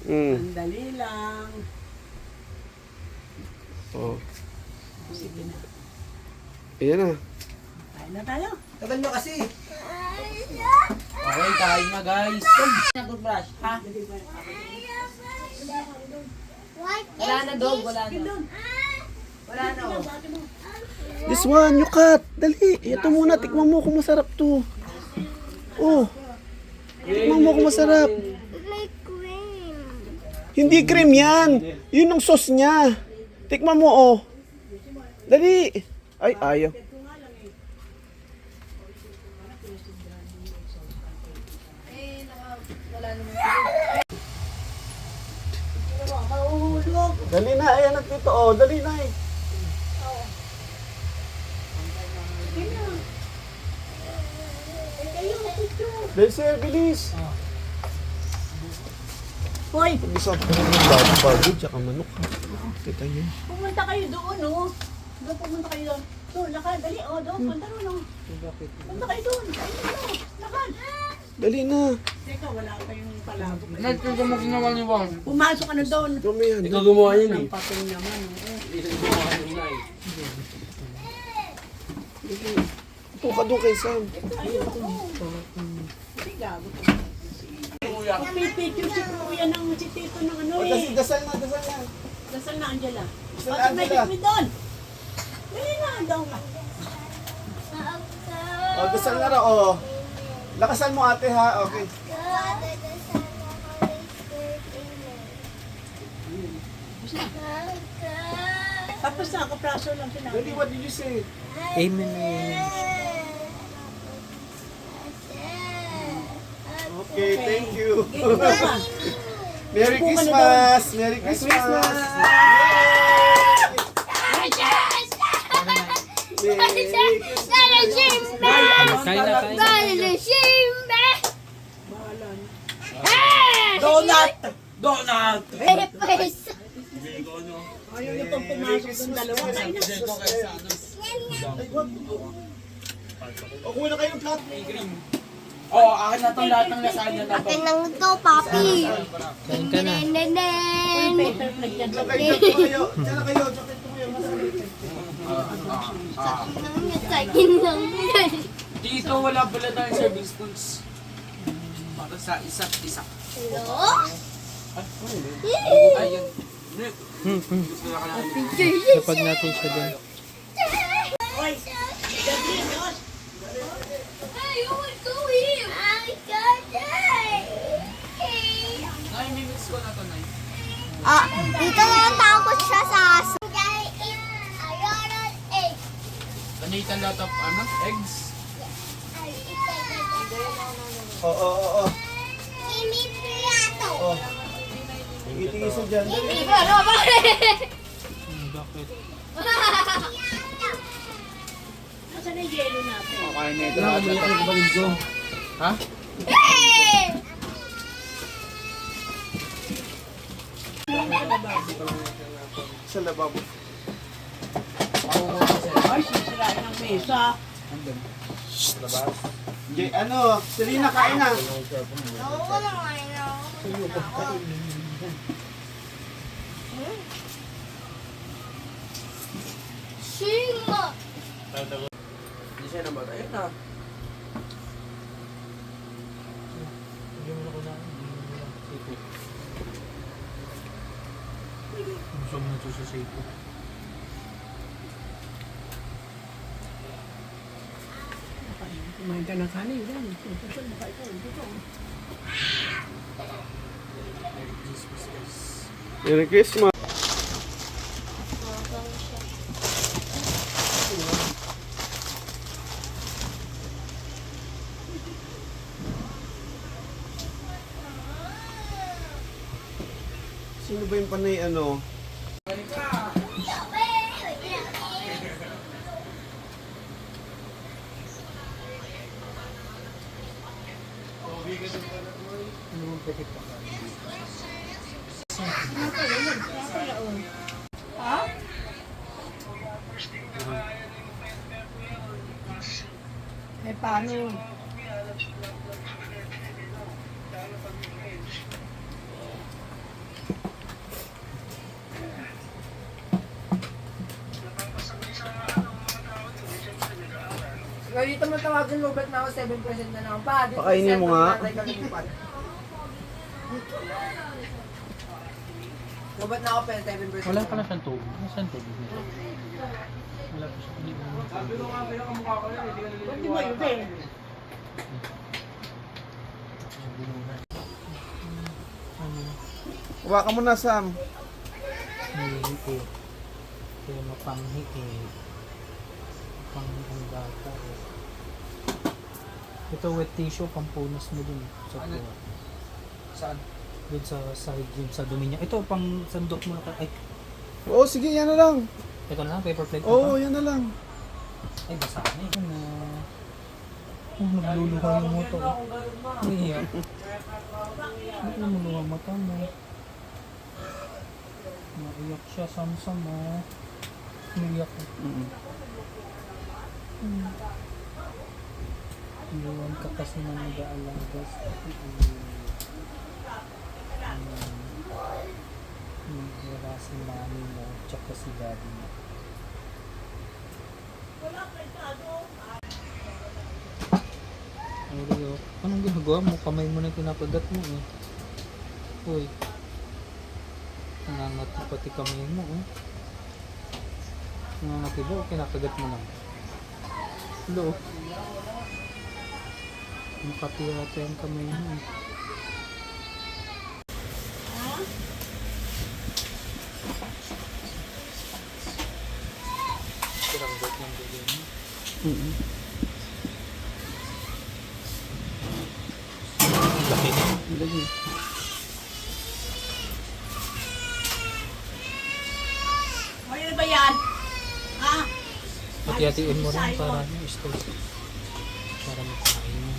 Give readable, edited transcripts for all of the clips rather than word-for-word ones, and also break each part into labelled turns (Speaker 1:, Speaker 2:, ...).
Speaker 1: Sandali lang.
Speaker 2: Oh.
Speaker 1: Sige na.
Speaker 2: Ayan na.
Speaker 1: Kain na tayo.
Speaker 3: Tagal nyo kasi.
Speaker 4: Okay, kain na guys. Nag-brush, ha? Wala na dog, wala na. Wala na oh.
Speaker 2: This one, you cut. Dali. Ito muna, tikman mo kung masarap to. Oh. Tikman mo kung masarap.
Speaker 5: Like cream.
Speaker 2: Hindi cream yan. Yun ang sauce niya. Tikman mo, oh. Dali. Ay, ayaw. Dali na, ayan at dito, oh. Dali na eh. Dali sir, bilis.
Speaker 1: Hoy,
Speaker 2: Bisa ko rin yung bago-bago, tsaka manok ha. Kita niyo.
Speaker 1: pumunta kayo doon, oh. Doon, pumunta kayo doon. Doon, lakad, dali, oh, doon, punta doon, oh. Punta kayo doon, kayo doon, lakad.
Speaker 2: Dali na.
Speaker 1: Teka, wala kayong palabo.
Speaker 4: Nagtuto mo ginawa ni Juan.
Speaker 1: Pumasok ka na doon.
Speaker 2: Dumi yan.
Speaker 4: Ikaw gumawa yun eh.
Speaker 1: Ang papel naman, oh.
Speaker 2: Ito ka doon kay Sam.
Speaker 1: Hindi gago to. Pipicture si Kuya ng si Tito ng ano eh.
Speaker 2: Dasal na, dasal na.
Speaker 1: Dasal na, Angela.
Speaker 2: Dasal na,
Speaker 1: Bakit may
Speaker 2: Angela.
Speaker 1: kitmi doon? Dali na, daw ka.
Speaker 2: Oh, dasal na raw, oh. Lakasan mo ate ha, okay.
Speaker 1: Tapos na, kapraso lang sinabi.
Speaker 2: Dali, what did you say?
Speaker 4: Amen.
Speaker 2: Okay, thank you.
Speaker 1: Ikaw ba?
Speaker 2: Merry Christmas! Merry Christmas! Merry Christmas!
Speaker 1: Bahala na.
Speaker 4: Donut! Donut!
Speaker 1: Ayaw niyo pang pumasok ng dalawa. Kain na.
Speaker 2: O, kuha na kayong plato.
Speaker 4: Oh, akin na itong lahat ng lasagna na to.
Speaker 5: Akin lang ito, papi.
Speaker 4: Kain ka na.
Speaker 5: Nenen.
Speaker 1: Paper plate yan.
Speaker 2: Diyan kayo. Diyan na kayo. Diyan kayo.
Speaker 5: Akin lang yan.
Speaker 4: Dito wala pala tayong serving spoons. Para sa isa't isa.
Speaker 5: Hello?
Speaker 4: Ayun.
Speaker 5: Kapag
Speaker 4: natin siya din.
Speaker 1: Hoy, Gabi, Diyos.
Speaker 5: Hey, you would go here. I got it.
Speaker 4: Nay, mimix ko na to, Nay.
Speaker 5: Ah, dito na lang tapos siya sa aso.
Speaker 4: Can you eat a lot of eggs?
Speaker 2: Oo.
Speaker 5: Ini piato.
Speaker 2: Oh. Tingin sa dyan.
Speaker 5: Ini ano ba?
Speaker 4: Bakit?
Speaker 1: Nasaan na yung yelo natin?
Speaker 4: Okay na ito. Nakabalik ko kapatid ko. Ha?
Speaker 5: Hey!
Speaker 2: Sa lababo.
Speaker 1: Ay, sisirain ang mesa.
Speaker 2: Ano, Selena, kain na.
Speaker 5: Oo naman, no. Sino?
Speaker 4: Hindi siya namatay na. Gusto mo na ito sa safety.
Speaker 1: Kumain ka ng kanin. Yan. Ito, ito.
Speaker 2: Merry Christmas. Sino ba yung panay ano?
Speaker 1: Eh, paano?
Speaker 3: Kaya dito mo tawagin, lubat na ako 7% na naman. Pa, dito
Speaker 2: Pakainin mo nga.
Speaker 3: Lubat na ako pero 7%.
Speaker 6: Wala pala siyang tubig. Nasaan tubig nito? Wala pa siya. Hindi mo.
Speaker 4: Sabi ko nga, pinakamukha ko yan, hindi ka
Speaker 1: Hindi mo yun eh.
Speaker 2: Kuha ka muna, Sam.
Speaker 6: Nahihik eh. Kaya mapanghi eh. Mapanghi ang bata eh. Ito wet tissue, pampunas mo dun sa
Speaker 4: Ano?
Speaker 6: tuwa.
Speaker 4: Saan?
Speaker 6: Dun sa side, dun sa dumi niya. Ito, pang sandok mo na ka. Ay,
Speaker 2: Oo, sige, yan na lang.
Speaker 6: ito na lang, paper plate
Speaker 2: Oo,
Speaker 6: na
Speaker 2: yan na lang.
Speaker 6: Ay, basa na eh. Ano? Oh, nagluluha yung moto. Iiyak. Ba't namuluha ang mata mo? Naiyak siya, samsam mo. Umiyak ko. Iwan ka kasi na nag-aalaga sa wala si mami mo, tsaka si daddy mo. Oreo, anong ginagawa mo? Kamay mo na kinakagat mo eh. Uy. Nangangati pati kamay mo eh. Nangangati ba o kinakagat mo lang? Hello? Makati yata yung kamay mo eh. Kiranggot ng bigay mo. Laki na.
Speaker 2: Lagi.
Speaker 1: Ano ba yan? Ha?
Speaker 6: Hati-hatiin mo rin para space. Para makain mo.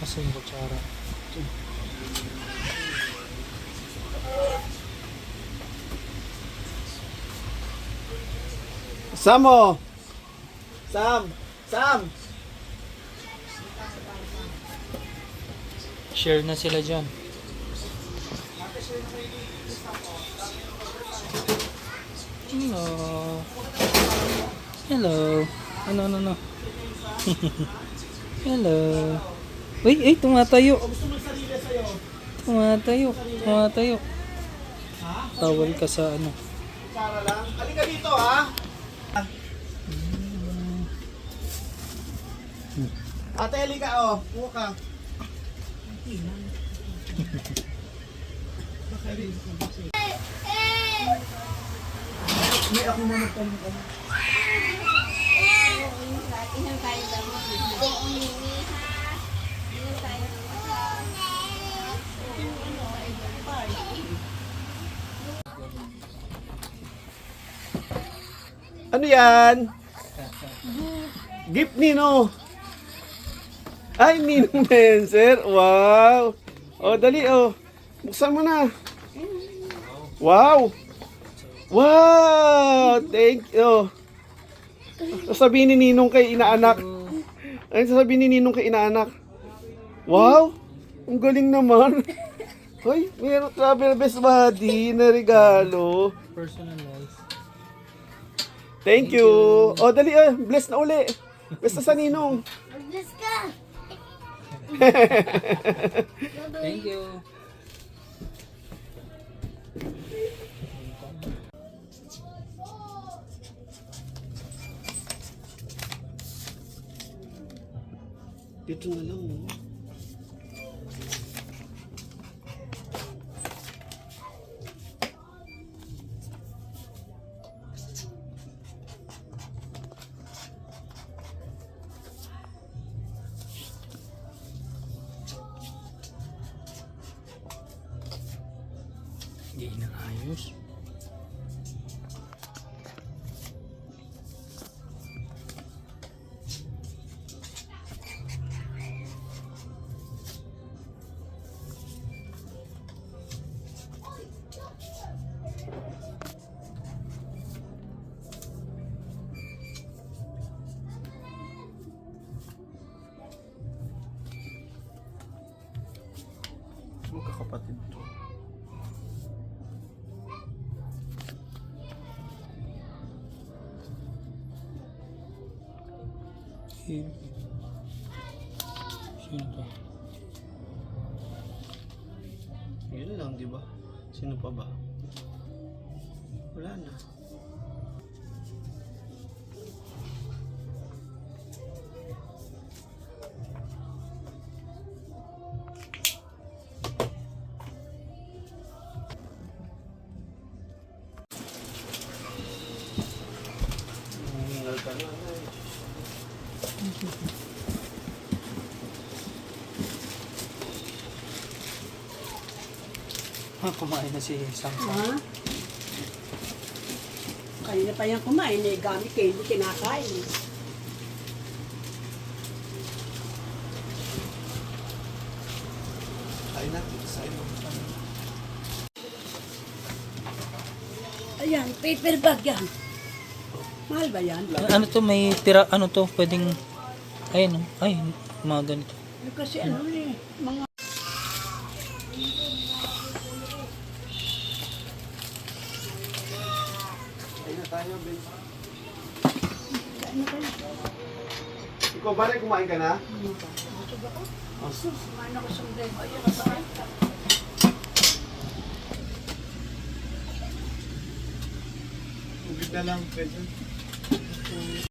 Speaker 6: Asa yung kutsara?
Speaker 2: Sam, oh. Sam. Sam.
Speaker 6: Share na sila dyan. Hello. Hello. Ano. Hello. Uy, tumatayo. Tumatayo. Tawal ka sa ano.
Speaker 2: Para lang. Halika dito, ha? Ate, halika, oh. Kuha ka. May ako muna pa yung Ano yan? Gift Nino. Ay, Ninong Dancer. Wow. Oh, dali, oh. Buksan mo na. Wow. Wow. Thank you. Sasabihin ni Ninong kay inaanak. Ay, sasabihin ni Ninong kay inaanak. Wow. Ang galing naman. Hoy, meron travel best buddy na regalo.
Speaker 6: Personalized.
Speaker 2: Thank you. Oh, dali, bless na uli. Bless na sa Ninong.
Speaker 5: Mag-bless ka.
Speaker 6: Thank you.
Speaker 2: Dito na lang, oh.
Speaker 6: Hindi na ayos.
Speaker 2: Magkakapatid to.
Speaker 6: Sino to?
Speaker 2: Yun lang, di ba? Sino pa ba? Wala na. Hingal ka na.
Speaker 6: Kumain na si Sam.
Speaker 1: Ha? Kanina pa yan kumain eh. Gamit kayo, hindi kinakain eh.
Speaker 2: Kain na. Kain mo.
Speaker 1: Ayan, paper bag yan. Mahal ba yan?
Speaker 6: Ano to, may tira, ano to, pwedeng, ayun, ay, mga ganito.
Speaker 1: Kasi ano eh, mga...
Speaker 2: Kain na tayo, Ben.
Speaker 1: Ano kayo?
Speaker 2: Ikaw ba rin kumain ka na?
Speaker 1: Busog ako.
Speaker 2: Oh, sus.
Speaker 1: Kumain ako sa bread. Ayan, nasaan?
Speaker 2: Tubig na lang, pwede.